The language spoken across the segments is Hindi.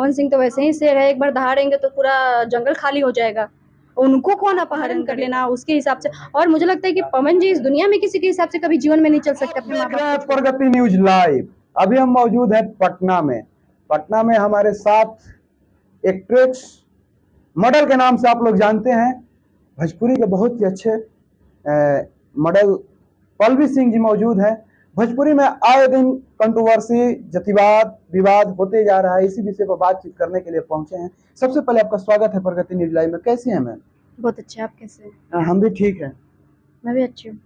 पवन सिंह तो वैसे ही शेर है, एक बार दहाड़ेंगे तो पूरा जंगल खाली हो जाएगा। उनको कौन अपहरण कर लेना उसके हिसाब से। और मुझे लगता है कि पवन जी इस दुनिया में किसी के हिसाब से कभी जीवन में नहीं चल सकते अपने माँ देख रहे हैं बाप को। प्रगति न्यूज लाइव। अभी हम मौजूद हैं पटना में। पटना में हमारे साथ एक्ट्रेस मॉडल के नाम से आप लोग जानते हैं, भोजपुरी के बहुत ही अच्छे मॉडल पल्लवी सिंह जी मौजूद हैं। भोजपुरी में आए दिन कंट्रोवर्सी, जातिवाद, विवाद होते जा रहा है। इसी विषय पर बातचीत करने के लिए पहुंचे हैं। सबसे पहले आपका स्वागत है प्रगति न्यूज लाइव में। कैसी हैं मैम? बहुत अच्छे, आप कैसे हैं? हम भी ठीक हैं। मैं भी अच्छी हूँ।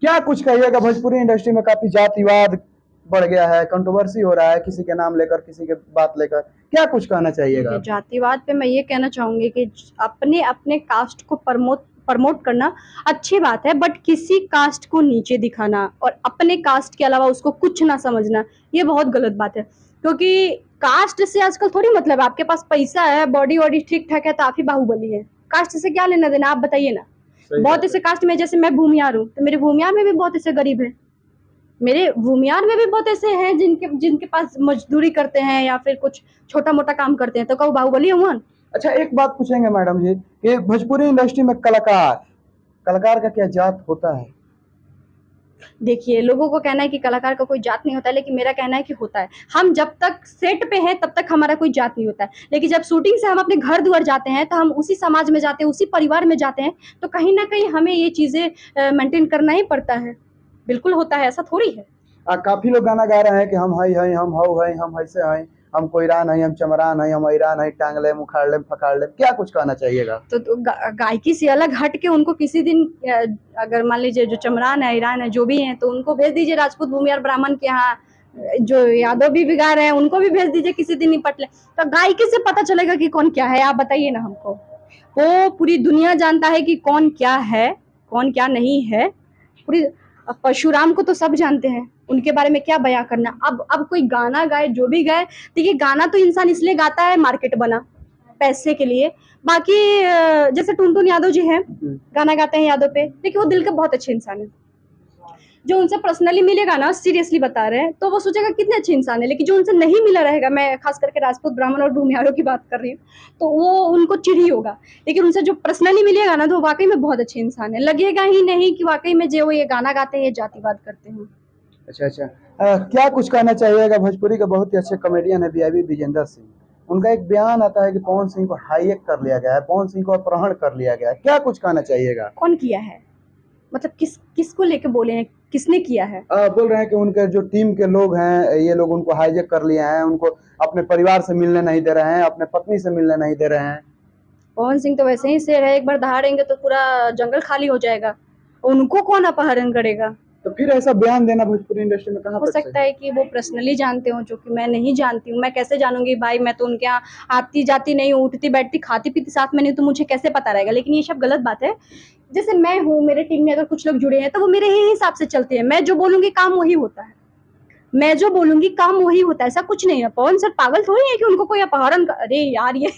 क्या कुछ कहिएगा, भोजपुरी इंडस्ट्री में काफी जातिवाद बढ़ गया है, कंट्रोवर्सी हो रहा है, किसी के नाम लेकर, किसी के बात लेकर, क्या कुछ कहना चाहिएगा? जातिवाद पे मैं ये कहना चाहूंगी कि अपने अपने कास्ट को प्रमोट करना अच्छी बात है, बट किसी कास्ट को नीचे दिखाना और अपने कास्ट के अलावा उसको कुछ ना समझना, ये बहुत गलत बात है। क्योंकि कास्ट से आजकल थोड़ी मतलब आपके पास पैसा है, बॉडी वॉडी ठीक ठाक है तो आप ही बाहुबली है। कास्ट से क्या लेना देना, आप बताइए ना। बहुत ऐसे कास्ट में, जैसे मैं भूमियार हूँ तो मेरे भूमियार में भी बहुत ऐसे गरीब है, मेरे भूमियार में भी बहुत ऐसे हैं जिनके पास मजदूरी करते हैं या फिर कुछ छोटा मोटा काम करते हैं, तो कहो बाहुबली है। अच्छा, एक बात पूछेंगे मैडम जी कि भोजपुरी इंडस्ट्री में कलाकार का क्या जात होता है? देखिए, लोगों को कहना है कि कलाकार का कोई जात नहीं होता है, लेकिन मेरा कहना है कि होता है। हम जब तक सेट पे हैं तब तक हमारा कोई जात नहीं होता है, लेकिन जब शूटिंग से हम अपने घर दुआर जाते हैं तो हम उसी समाज में जाते हैं, उसी परिवार में जाते हैं, तो कहीं ना कहीं हमें ये चीजें मेंटेन करना ही पड़ता है। बिल्कुल होता है, ऐसा थोड़ी है। काफी लोग गाना गा रहे हैं कि हम हई हई, हम हऊ हई, हम ऐसे हई, हम कोईरान हई, हम चमरान हई, हम ईरान हई, टांग ले, उखाड़ ले, फकाड़ ले, क्या कुछ कहना चाहिएगा? तो गायकी से अलग हट के उनको किसी दिन, अगर मान लीजिए जो चमरान है, ईरान है, जो भी हैं, तो उनको भेज दीजिए राजपूत भूमियार ब्राह्मण के यहाँ। जो यादव भी गा रहे हैं उनको भी भेज दीजिए, किसी दिन निपट ले, तो गायकी से पता चलेगा कि कौन क्या है। आप बताइए ना हमको। वो पूरी दुनिया जानता है कि कौन क्या है, कौन क्या नहीं है। पूरी परशुराम को तो सब जानते हैं, उनके बारे में क्या बयां करना। अब कोई गाना गाए, जो भी गाए, देखिए गाना तो इंसान इसलिए गाता है मार्केट बना, पैसे के लिए। बाकी जैसे टुनटुन यादव जी हैं, गाना गाते हैं यादव पे, देखिए वो दिल के बहुत अच्छे इंसान है। जो उनसे पर्सनली मिलेगा ना, सीरियसली बता रहे हैं, तो वो सोचेगा कितने अच्छे इंसान है। लेकिन जो उनसे नहीं मिला रहेगा, मैं खास करके राजपूत ब्राह्मण और भूमियारों की बात कर रही हूँ, तो वो उनको चिढ़ी होगा। लेकिन उनसे जो पर्सनली मिलेगा ना, तो वाकई में बहुत अच्छे इंसान है। लगेगा ही नहीं कि वाकई में जो ये गाना गाते हैं ये जातिवाद करते हैं। अच्छा, क्या कुछ कहना चाहिएगा? भोजपुरी के बहुत ही अच्छे कॉमेडियन है वीआईपी विजेंद्र सिंह, उनका एक बयान आता है कि पवन सिंह को हाईएक कर लिया गया है, पवन सिंह को अपहरण कर लिया गया है, क्या कुछ कहना चाहिएगा? कौन किया है, मतलब किसको लेके बोले हैं, किसने किया है? बोल रहे हैं कि उनके जो टीम के लोग हैं, ये लोग उनको हाईजैक कर लिए हैं, उनको अपने परिवार से मिलने नहीं दे रहे हैं, अपने पत्नी से मिलने नहीं दे रहे हैं। पवन सिंह तो वैसे ही शेर है, एक बार दहाड़ेंगे तो पूरा जंगल खाली हो जाएगा। उनको कौन अपहरण करेगा? तो फिर ऐसा बयान देना भोजपुरी इंडस्ट्री में कहाँ हो तक सकता है कि वो पर्सनली जानते हो, जो कि मैं नहीं जानती हूँ। मैं कैसे जानूंगी भाई, मैं तो उनके यहाँ आती जाती नहीं हूँ, उठती बैठती खाती पीती साथ में नहीं, तो मुझे कैसे पता रहेगा। लेकिन ये सब गलत बात है। जैसे मैं हूँ, मेरे टीम में अगर कुछ लोग जुड़े हैं तो वो मेरे ही हिसाब से चलते हैं। मैं जो बोलूंगी काम वही होता है, मैं जो बोलूंगी काम वही होता है, ऐसा कुछ नहीं है। पवन सर पागल थोड़ी है कि उनको कोई अपहरण अरे यार ये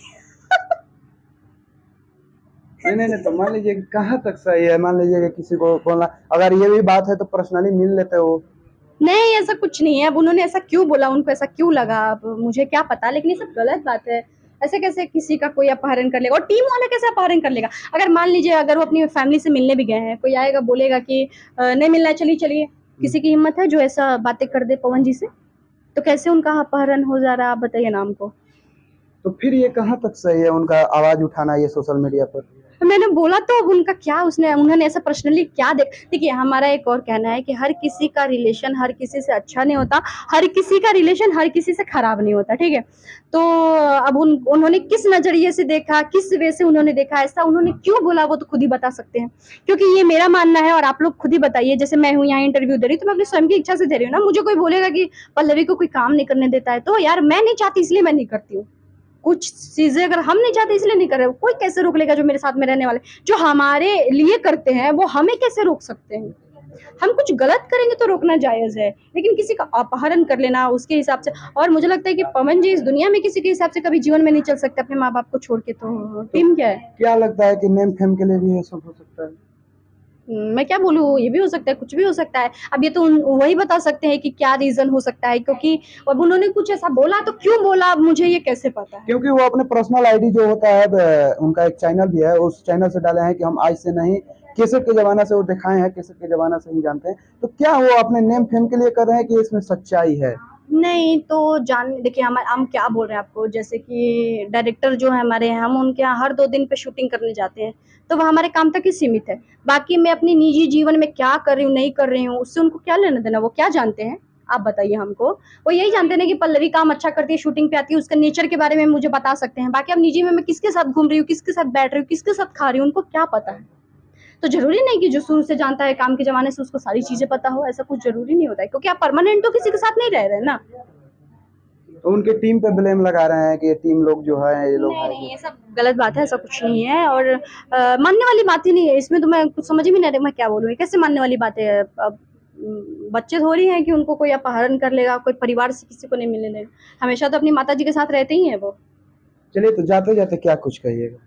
नहीं, तो मान लीजिए कि कहाँ तक सही है? मान लीजिए कि किसी को बोलना, अगर ये भी बात है तो पर्सनली मिल लेते हो। नहीं, ऐसा कुछ नहीं है। अब उन्होंने ऐसा क्यों बोला, उनको ऐसा क्यों लगा, अब मुझे क्या पता। लेकिन ये सब गलत बात है। ऐसे कैसे किसी का कोई अपहरण कर लेगा, और टीम वाला कैसे अपहरण कर लेगा? अगर मान लीजिए अगर वो अपनी फैमिली से मिलने भी गए हैं, कोई आएगा बोलेगा कि नहीं मिलना है, चलिए, किसी की हिम्मत है जो ऐसा बातें कर दे पवन जी से? तो कैसे उनका अपहरण हो जा रहा है, आप बताइए ना हमको। तो फिर ये कहाँ तक सही है उनका आवाज उठाना ये सोशल मीडिया पर? तो मैंने बोला तो, अब उनका क्या, उन्होंने ऐसा पर्सनली क्या देखिए, हमारा एक और कहना है कि हर किसी का रिलेशन हर किसी से अच्छा नहीं होता, हर किसी का रिलेशन हर किसी से खराब नहीं होता, ठीक है? तो अब उन्होंने किस नजरिए से देखा, किस वे से उन्होंने देखा, ऐसा उन्होंने क्यों बोला, वो तो खुद ही बता सकते हैं। क्योंकि ये मेरा मानना है और आप लोग खुद ही बताइए। जैसे मैं हूँ यहाँ इंटरव्यू दे रही हूँ, तो मैं अपनी स्वयं की इच्छा से दे रही हूँ ना। मुझे कोई बोलेगा कि पल्लवी को कोई काम नहीं करने देता है, तो यार मैं नहीं चाहती इसलिए मैं नहीं करती हूँ। कुछ चीजें अगर हम नहीं चाहते इसलिए नहीं कर रहे, कोई कैसे रोक लेगा? जो मेरे साथ में रहने वाले जो हमारे लिए करते हैं वो हमें कैसे रोक सकते हैं? हम कुछ गलत करेंगे तो रोकना जायज है, लेकिन किसी का अपहरण कर लेना उसके हिसाब से। और मुझे लगता है कि पवन जी इस दुनिया में किसी के हिसाब से कभी जीवन में नहीं चल सकते अपने माँ बाप को छोड़ के, तो टीम क्या है? क्या लगता है कि नेम फेम के लिए भी ये सब हो सकता है? मैं क्या बोलूँ, ये भी हो सकता है, कुछ भी हो सकता है। अब ये तो वही बता सकते हैं कि क्या रीज़न हो सकता है, क्योंकि अब उन्होंने कुछ ऐसा बोला तो क्यों बोला, अब मुझे ये कैसे पता है? क्योंकि वो अपने पर्सनल आईडी जो होता है उनका एक चैनल भी है, उस चैनल से डाले हैं कि हम आज से नहीं, केसर के जमाना से वो दिखाए हैं, केसर के जमाना से ही जानते हैं। तो क्या वो अपने नेम फेम के लिए कर रहे हैं कि इसमें सच्चाई है? नहीं तो देखिए, हम क्या बोल रहे हैं आपको, जैसे कि डायरेक्टर जो है हमारे यहाँ, हम उनके यहाँ हर 2 दिन पे शूटिंग करने जाते हैं, तो वो हमारे काम तक ही सीमित है। बाकी मैं अपनी निजी जीवन में क्या कर रही हूँ, नहीं कर रही हूँ, उससे उनको क्या लेना-देना, वो क्या जानते हैं? आप बताइए हमको। वो यही जानते हैं ना कि पल्लवी काम अच्छा करती है, शूटिंग पे आती है, उसका नेचर के बारे में मुझे बता सकते हैं। बाकी अब निजी में मैं किसके साथ घूम रही हूँ, किसके साथ बैठ रही हूँ, किसके साथ खा रही हूँ, उनको क्या पता है? तो ज़रूरी नहीं कि जो शुरू से जानता है काम के ज़माने से उसको सारी चीज़ें पता हो, ऐसा कुछ ज़रूरी नहीं होता है, क्योंकि आप परमानेंट तो किसी के साथ नहीं रह रहे ना। तो उनके टीम पे ब्लेम लगा रहे हैं कि ये टीम लोग जो है, ये लोग नहीं, हैं नहीं, ये सब गलत बात है, ऐसा कुछ नहीं है, और मानने वाली बात ही नहीं है। इसमें तो मैं कुछ समझ ही नहीं आ रही, मैं क्या बोलूँ? ये कैसे मानने वाली बात है? अब बच्चे थोड़ी हैं कि उनको कोई अपहरण कर लेगा, कोई परिवार से किसी को नहीं मिलने देगा। हमेशा तो अपनी माताजी के साथ रहते ही हैं वो। चलिए, तो जाते-जाते क्या कुछ कहिएगा?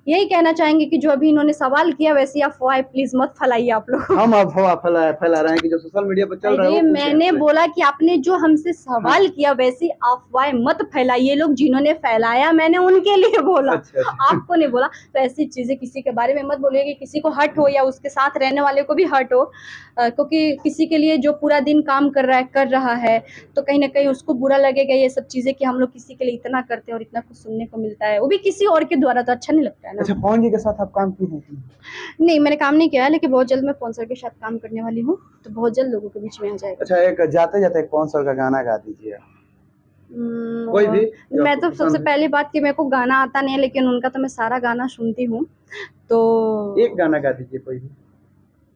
यही कहना चाहेंगे कि जो अभी इन्होंने सवाल किया, वैसी अफ़वाहें प्लीज़ मत फैलाइए आप लोग। हम अफ़वाह फैला रहे हैं कि जो सोशल मीडिया पे चल रहा है अरे वो पूछे मैंने हमसे। बोला कि आपने जो हमसे सवाल हाँ। किया, वैसी अफ़वाहें मत फैलाइए। लोग जिन्होंने फैलाया, मैंने उनके लिए बोला, अच्छा, अच्छा। आपको नहीं बोला। तो ऐसी चीज़ें किसी के बारे में मत बोलिए कि किसी को हर्ट हो या उसके साथ रहने वाले को भी हर्ट हो। क्योंकि किसी के लिए जो पूरा दिन काम कर रहा है, तो कहीं न कहीं उसको बुरा लगेगा ये सब चीज़ें कि हम लोग किसी के लिए इतना करते हैं और इतना कुछ सुनने को मिलता है। वो भी किसी और के द्वारा, तो अच्छा नहीं लगता है ना। अच्छा, पवन जी के साथ आप काम की हैं? नहीं, मैंने काम नहीं किया है, लेकिन बहुत जल्द मैं पवन सर के साथ काम करने वाली हूँ, तो बहुत जल्द लोगों के बीच में आ जाएगा। अच्छा, एक जाते-जाते एक पवन सर का गाना गा दीजिए। कोई भी जो मैं आपको तो पसंद सबसे है। पहली बात कि मेरे को गाना आता नहीं है, लेकिन उनका तो मैं सारा गाना सुनती हूँ। तो एक गाना गा दीजिए कोई भी।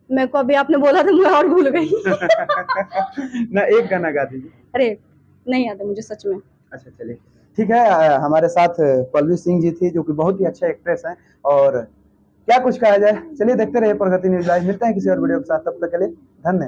मेरे को अभी आपने बोला तो मैं और भूल गई। ना, एक गाना गा दीजिए। अरे! नहीं याद है मुझे सच में। अच्छा, चलिए ठीक है। हमारे साथ पल्लवी सिंह जी थी, जो कि बहुत ही अच्छा एक्ट्रेस हैं, और क्या कुछ कहा जाए। चलिए देखते रहिए प्रगति न्यूज़ लाइव। मिलते हैं किसी और वीडियो के साथ, तब तक के लिए धन्यवाद।